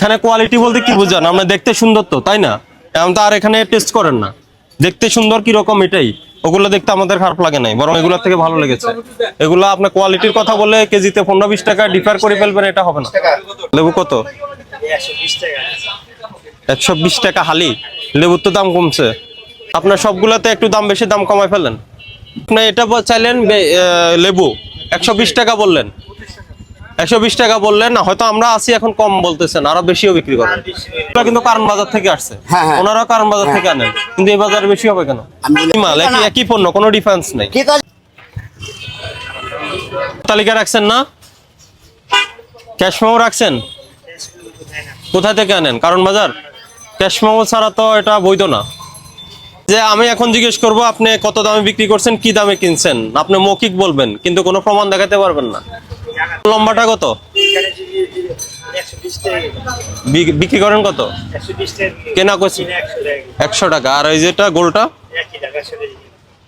এখানে কোয়ালিটি বলতে কি বুঝান? আপনি দেখতে সুন্দর তো, তাই না? এখন তো আর এখানে টেস্ট করেন না, দেখতে সুন্দর কি রকম এটাই, ওগুলো দেখতে আমাদের খারাপ লাগে নাই, বরং এগুলোর থেকে ভালো লেগেছে। এগুলো আপনার কোয়ালিটির কথা বলে কেজিতে 15-20 টাকা ডিফার করে ফেলবেন, এটা হবে না। লেবু কত? 120 টাকা হালি। লেবুর তো দাম কমছে, আপনার সবগুলাতে একটু দাম বেশি, দাম কমায় ফেলেন। আপনি এটা চাইলেন লেবু 120 টাকা বললেন, 120 টাকা বললেন না, হয়তো আমরা আসি এখন কম বলতেছেন, আরো বেশিও বিক্রি করেন। কিন্তু কারণ বাজার থেকে আসছে, ওনারা কারণ বাজার থেকে আনেন, কিন্তু এই বাজারে বেশি হবে কেন? মাল একই পণ্য, কোনো ডিফারেন্স নেই। তালিকা রাখছেন না, ক্যাশ মেমো রাখছেন? কোথায় থেকে আনেন? কারণ বাজার। ক্যাশ মেমো ছাড়া তো এটা বৈধ না। যে আমি এখন জিজ্ঞেস করবো আপনি কত দামে বিক্রি করছেন, কি দামে কিনছেন, আপনি মৌখিক বলবেন, কিন্তু কোনো প্রমাণ দেখাতে পারবেন না। লম্বাটা কত বিক্রি করেন? কত কেনা করছি? 100 টাকা। আর ওই যেটা গোলটা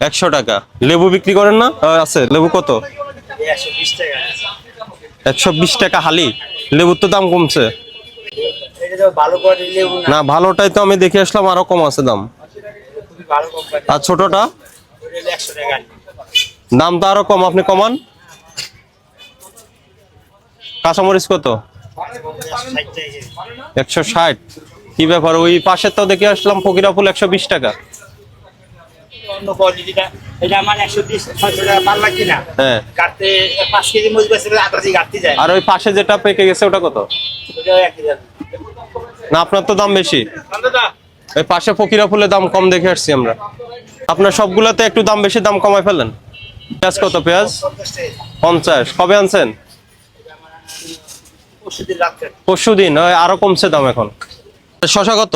100 টাকা। লেবু বিক্রি করেন না? আছে। লেবু কত? 120 টাকা হালি। লেবুর তো দাম কমছে না, ভালোটাই তো আমি দেখে আসলাম, আরো কম আছে দাম। আর ছোটটা দাম তো আরো কম, আপনি কমান। কাঁচামরিচ কত? 160। কি ব্যাপার? ওই পাশের তো দেখে আসলাম ফকিরা ফুল 120 টাকা। হ্যাঁ, আর ওই পাশে যেটা পেকে গেছে ওটা কত? না, আপনার তো দাম বেশি। ওই পাশে ফকিরা ফুলের দাম কম দেখে আসছি আমরা, আপনার সবগুলাতে একটু দাম বেশি, দাম কমায় ফেলেন। পেঁয়াজ কত? পেঁয়াজ 50। কবে আনছেন? পরশুদিন। আরো কমছে দাম এখন। শশা কত?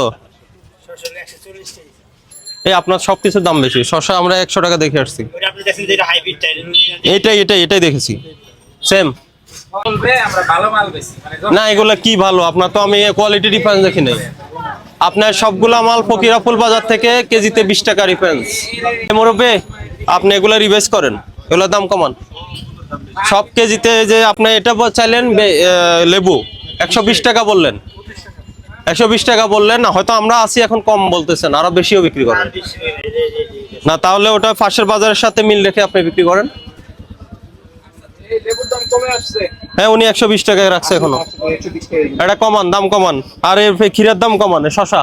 এই আপনার সবকিছুর দাম বেশি। শশা আমরা 100 টাকা দেখে আসছি। এটাই দেখেছি, সেম। না, এগুলা কি ভালো? আপনার তো আমি কোয়ালিটি ডিফারেন্স দেখি নাই। আপনার সবগুলা মাল ফকিরাফুল বাজার থেকে কেজিতে 20 টাকা ডিফারেন্স। মুরব্বি, আপনি এগুলা রিভাইজ করেন, এগুলোর দাম কমান। সব কেজিতে যে আপনি এটা চাইলেন লেবু 120 টাকা বললেন, 120 টাকা বললেন না, হয়তো আমরা আসি এখন কম বলতেছেন, আরো বেশিও বিক্রি করেন না। তাহলে ওটা পাশের বাজারের সাথে মিল রেখে আপনি বিক্রি করেন। হ্যাঁ, উনি 120 টাকায় রাখছে এখনো। এটা কমান, দাম কমান। আর ক্ষীরের দাম কমান। শশা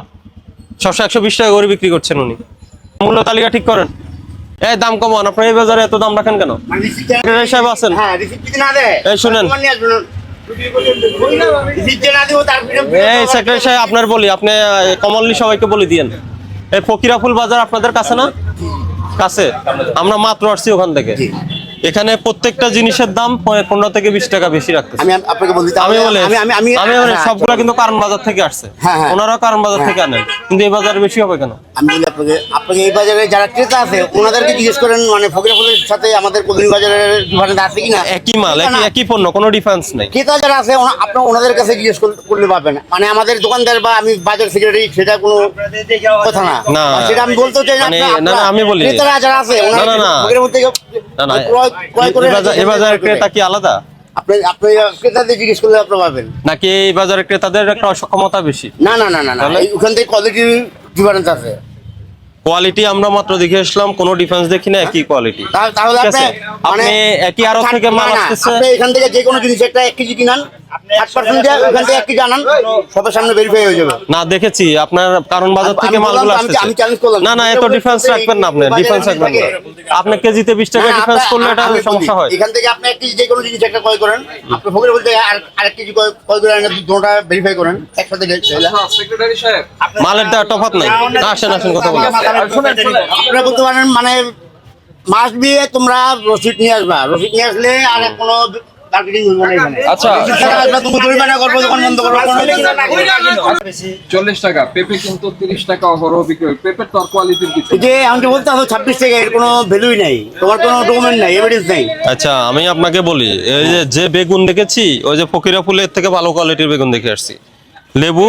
120 টাকা করে বিক্রি করছেন উনি। মূল্য তালিকা ঠিক করেন। এই দাম কমান। আপনি এই বাজারে এত দাম রাখেন কেন? সাহেব আছেন? এই শুনেন, এই সেক্রেটারি সাহেব আপনার বলি, আপনি কমনলি সবাইকে বলে দিয়েন। এই ফকিরাফুল বাজার আপনাদের কাছে না? কাছে। আমরা মাত্র আসছি ওখান থেকে। এখানে প্রত্যেকটা জিনিসের দাম 15 থেকে 20 টাকা বেশি রাখতেছে। আমি বলি সবগুলা কিন্তু কারণ বাজার থেকে আসছে, ওনারা কারণ বাজার থেকে আনেন, কিন্তু এই বাজারে বেশি হবে কেন? আমি বলি আপনাকে এই বাজারে যারা ক্রেতা আছে ওনাদেরকে জিজ্ঞেস করেন, মানে ফকিরাফুলের সাথে আমাদের কদমি বাজারের ডিফারেন্স আছে কিনা। একই মাল, একই পণ্য, কোনো ডিফারেন্স নাই। ক্রেতা যারা আছে আপনার ওনাদের কাছে জিজ্ঞেস করলে পাবেন। মানে আমাদের দোকানদার বা আমি বাজার সেক্রেটারি, সেটা কোনো কথা না। সেটা আমি বলতে চাই না। আমি বলি ক্রেতারা যারা আছে ফকিরাফুল থেকে এই বাজারের ক্রেতা কি আলাদা? আপনি ক্রেতাদের জিজ্ঞেস করলে আপনি পাবেন। নাকি এই বাজারের ক্রেতাদের একটা অসক্ষমতা বেশি? না, ওখান থেকে কোয়ালিটি ডিফারেন্স আছে। কোয়ালিটি আমরা মাত্র দেখে আসলাম, কোনো ডিফারেন্স দেখি না, একই কোয়ালিটি। তাহলে আপনি একই আড়ত থেকে মাল আসতেছে, আপনি এখান থেকে যে কোনো জিনিস একটা 1 কেজি কিনান, 8% দিয়ে ওখান থেকে 1 কেজি আনান, সবার সামনে ভেরিফাই হয়ে যাবে। না, দেখেছি আপনার কারণ বাজার থেকে মালগুলো আসছে। আমি চ্যালেঞ্জ করলাম। না, এত ডিফারেন্স রাখবেন না, আপনি ডিফারেন্স রাখবেন না। আপনি কেজিতে 20 টাকা ডিফারেন্স করলে এটা সমস্যা হয়। এখান থেকে আপনি 1 কেজি যে কোনো জিনিস একটা ক্রয় করেন, আপনি ফকির বলতে আরেক কেজি ক্রয় করে আনেন, দুটোটা ভেরিফাই করেন একসাথে। সেক্রেটারি সাহেব, মালের তফাৎ নাই। আসেন কথা বলেন। আপনারা বলতে পারেন মানে মাস দিয়ে তোমরা রসিদ নিয়ে আসবা, রসিদ নিয়ে আসলে আর কোনো আচ্ছা 40 টাকা পেঁপে কিন্তু 30 টাকা অহরহ বিক্রি হয়। পেঁপের তোর কোয়ালিটির কিছু যে আমাকে বলতে হবে 26 টাকা, এর কোনো ভ্যালুই নাই, তোমার কোনো ডকুমেন্ট নাই, এভিডেন্স নাই। আচ্ছা, আমি আপনাকে বলি, এই যে বেগুন দেখেছি, ওই যে ফকিরা ফুলের থেকে ভালো কোয়ালিটির বেগুন দেখে আসছি। লেবু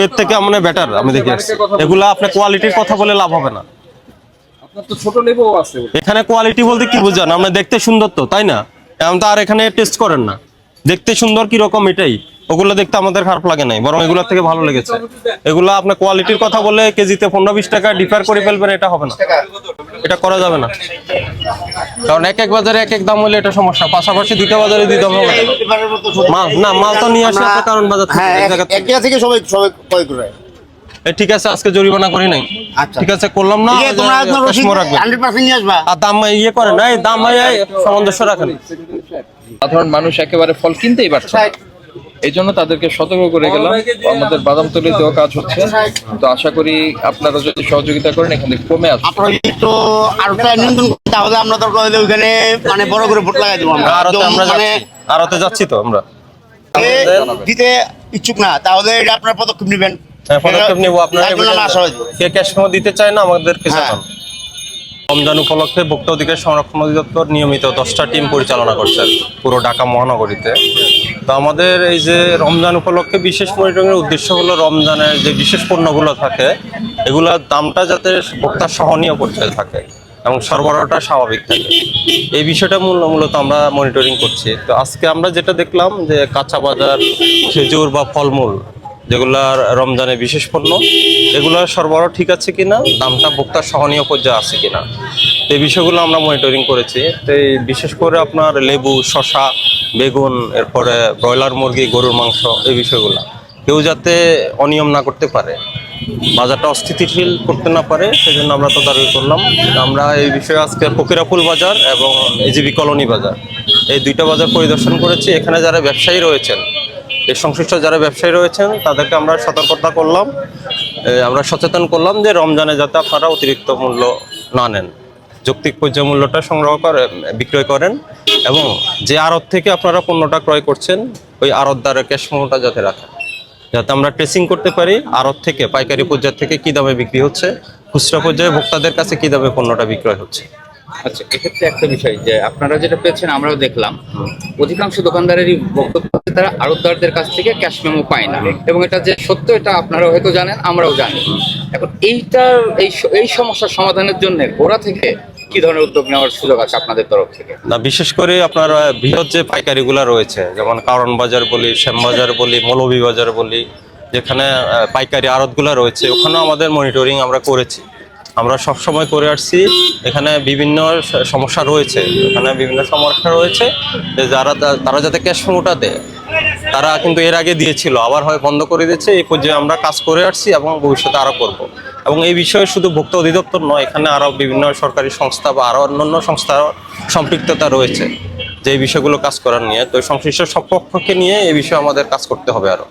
এর থেকে মানে বেটার আমি দেখে আসছি। এগুলা আপনার কোয়ালিটির কথা বলে লাভ হবে না। আপনার তো ছোট লেবু আছে। এখানে কোয়ালিটি বলতে কি বুঝান? আমরা দেখতে সুন্দর তো, তাই না? এখন তো আর এখানে টেস্ট করেন না, দেখতে সুন্দর কি রকম এটাই, ওগুলো দেখতে আমাদের খারাপ লাগে নাই, বরং এগুলোর থেকে ভালো লেগেছে। এগুলো আপনার কোয়ালিটির কথা বলে কেজিতে 15-20 টাকা ডিফার করে ফেলবেন, এটা হবে না, এটা করা যাবে না। কারণ এক এক বাজারে এক এক দাম হলে এটা সমস্যা, পাশাপাশি দুইটা বাজারে দুই দাম হবে না। মাল না, মাল তো নিয়ে আসে আপনার কারণ বাজার থেকে, হ্যাঁ, এক জায়গা এক জায়গা থেকে সবাই ক্রয় করে। ঠিক আছে, আজকে জরিমানা করি নাই, আচ্ছা। ঠিক আছে করলাম না, ঠিক আছে, তোমরা একদম রসিদ কাশ্মীর রাখবেন 100% নিয়ে আসবা। আর দাম করেন না, এই দাম সামঞ্জস্য রাখেন। সাধারণ মানুষ একেবারে ফল কিনতেই পারছে না। এই জন্য তাদেরকে সতর্ক করে গেলাম। আমাদের বাদাম তৈরি দেওয়া কাজ হচ্ছে, তো আশা করি আপনারা যদি সহযোগিতা করেন এখান থেকে কমে আসবে। আপনারা একটু আরোটা নিয়ন্ত্রণ করতে, তাহলে আমরা দরকার হলে ওইখানে মানে বড় করে ভোট লাগাই দেবো আমরা। আরতে আমরা মানে যাচ্ছি, আরতে যাচ্ছি তো আমরা। দিতে ইচ্ছুক না, তাহলে এটা আপনার পদক্ষেপ নেবেন। হ্যাঁ, পদক্ষেপ নেব। আপনারা তার জন্য আমরা আশাবাদী। কে ক্যাশ মেমো দিতে চায় না আমাদেরকে হ্যাঁ। জানান। রমজান উপলক্ষে ভোক্তা অধিকার সংরক্ষণ অধিদপ্তর নিয়মিত 10টা টিম পরিচালনা করছে পুরো ঢাকা মহানগরীতে। তো আমাদের এই যে রমজান উপলক্ষে বিশেষ মনিটরিং এর উদ্দেশ্য হলো রমজানের যে বিশেষ পণ্যগুলো থাকে এগুলোর দামটা যাতে ভোক্তার সহনীয় পর্যায়ে থাকে এবং সরবরাহটা স্বাভাবিক থাকে, এই বিষয়টা মূলত আমরা মনিটরিং করছি। তো আজকে আমরা যেটা দেখলাম যে কাঁচা বাজার, খেজুর বা ফলমূল যেগুলার রমজানে বিশেষ পণ্য, এগুলোর সরবরাহ ঠিক আছে কিনা, দামটা ভোক্তার সহনীয় পর্যায়ে আছে কিনা, এই বিষয়গুলো আমরা মনিটরিং করেছি। তো এই বিশেষ করে আপনার লেবু, শসা, বেগুন, এরপরে ব্রয়লার মুরগি, গরুর মাংস, এই বিষয়গুলো কেউ যাতে অনিয়ম না করতে পারে, বাজারটা অস্থিতিশীল করতে না পারে, সেজন্য আমরা তদারকি করলাম। আমরা এই বিষয়ে আজকে ফকিরাপুল বাজার এবং এজিবি কলোনি বাজার, এই দুইটা বাজার পরিদর্শন করেছি। এখানে যারা ব্যবসায়ী রয়েছেন, এই সংশ্লিষ্ট যারা ব্যবসায়ী রয়েছেন তাদেরকে আমরা সতর্কতা করলাম, আমরা সচেতন করলাম যে রমজানে যাতে আপনারা অতিরিক্ত মূল্য না নেন, যৌক্তিক পর্যায় মূল্যটা সংগ্রহ করে বিক্রয় করেন, এবং যে আড়ত থেকে আপনারা পণ্যটা ক্রয় করছেন ওই আড়তদারের ক্যাশ মেমোটা যাতে রাখেন, যাতে আমরা ট্রেসিং করতে পারি আড়ত থেকে পাইকারি পর্যায় থেকে কি দামে বিক্রি হচ্ছে, খুচরা পর্যায়ে ভোক্তাদের কাছে কি দামে পণ্যটা বিক্রয় হচ্ছে। আচ্ছা, এক্ষেত্রে একটা বিষয় যে আপনারা যেটা পেয়েছেন আমরাও দেখলাম, অধিকাংশ দোকানদারেরই বক্তব্য হচ্ছে তারা আড়তদারদের কাছ থেকে ক্যাশ মেমো পায় না, এবং এটা যে সত্য এটা আপনারা হয়তো জানেন, আমরাও জানি। এখন এই সমস্যার সমাধানের জন্য গোড়া থেকে কি ধরনের উদ্যোগ নেওয়ার সুযোগ আছে আপনাদের তরফ থেকে? না, বিশেষ করে আপনার বৃহৎ যে পাইকারিগুলো রয়েছে, যেমন কারণ বাজার বলি, শ্যামবাজার বলি, মৌলভী বাজার বলি, যেখানে পাইকারি আড়তগুলো রয়েছে, ওখানেও আমাদের মনিটরিং আমরা করেছি, আমরা সব সময় করে আসছি। এখানে বিভিন্ন সমস্যা রয়েছে, এখানে বিভিন্ন সমস্যা রয়েছে যে তারা যাতে ক্যাশ মেমোটা দেয়, তারা কিন্তু এর আগে দিয়েছিল, আবার হয় বন্ধ করে দিয়েছে। এই পর্যায়ে আমরা কাজ করে আসছি এবং ভবিষ্যতে আরও করব। এবং এই বিষয়ে শুধু ভোক্তা অধিদপ্তর নয়, এখানে আরও বিভিন্ন সরকারি সংস্থা বা আরও অন্যান্য সংস্থার সম্পৃক্ততা রয়েছে যে এই বিষয়গুলো কাজ করার নিয়ে। তো সংশ্লিষ্ট সব পক্ষকে নিয়ে এই বিষয়ে আমাদের কাজ করতে হবে আরও।